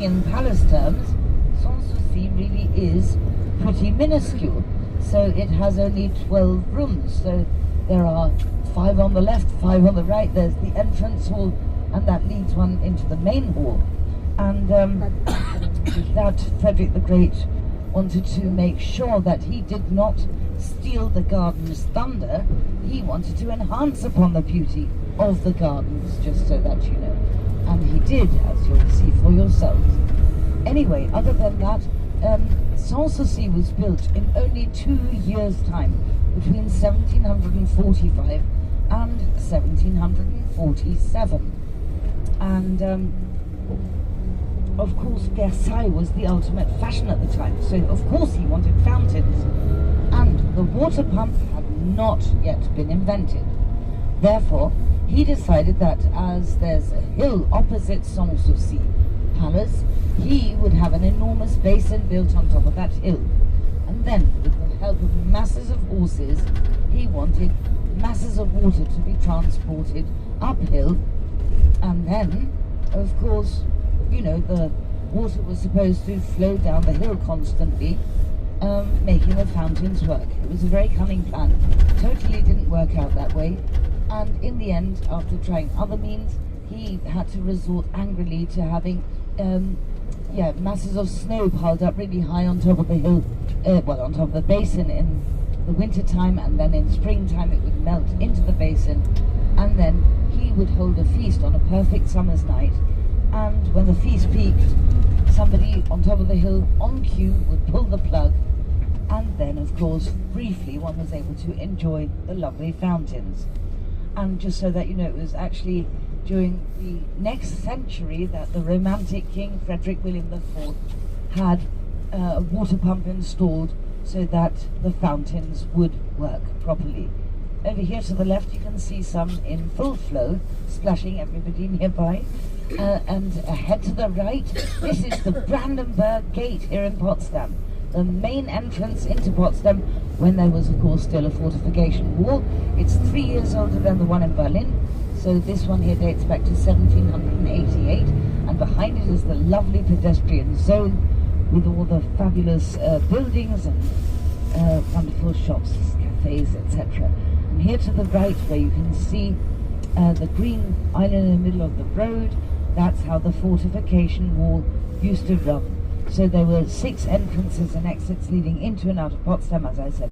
speaking in palace terms, Sanssouci really is pretty minuscule. So it has only 12 rooms. So there are 5 on the left, 5 on the right. There's the entrance hall, and that leads one into the main hall. And that Frederick the Great wanted to make sure that he did not steal the garden's thunder. He wanted to enhance upon the beauty of the gardens, just so that you know. And he did, as you'll see for yourselves. Anyway, other than that, Sanssouci was built in only 2 years' time, between 1745 and 1747. And of course, Versailles was the ultimate fashion at the time, so of course he wanted fountains. And the water pump had not yet been invented. Therefore, he decided that as there's a hill opposite Sanssouci Palace, he would have an enormous basin built on top of that hill. And then, with the help of masses of horses, he wanted masses of water to be transported uphill. And then, of course, you know, the water was supposed to flow down the hill constantly, making the fountains work. It was a very cunning plan. Totally didn't work out that way. And in the end, after trying other means, he had to resort angrily to having masses of snow piled up really high on top of the hill, on top of the basin in the winter time, and then in springtime it would melt into the basin, and then he would hold a feast on a perfect summer's night. And when the feast peaked, somebody on top of the hill on cue would pull the plug, and then of course briefly one was able to enjoy the lovely fountains. And just so that you know, it was actually during the next century that the romantic King Frederick William IV had a water pump installed so that the fountains would work properly. Over here to the left you can see some in full flow, splashing everybody nearby. And ahead to the right, this is the Brandenburg Gate here in Potsdam, the main entrance into Potsdam when there was of course still a fortification wall. It's 3 years older than the one in Berlin, so this one here dates back to 1788, and behind it is the lovely pedestrian zone with all the fabulous buildings and wonderful shops, cafes, etc. And here to the right, where you can see the green island in the middle of the road, that's how the fortification wall used to run. So there were 6 entrances and exits leading into and out of Potsdam, as I said.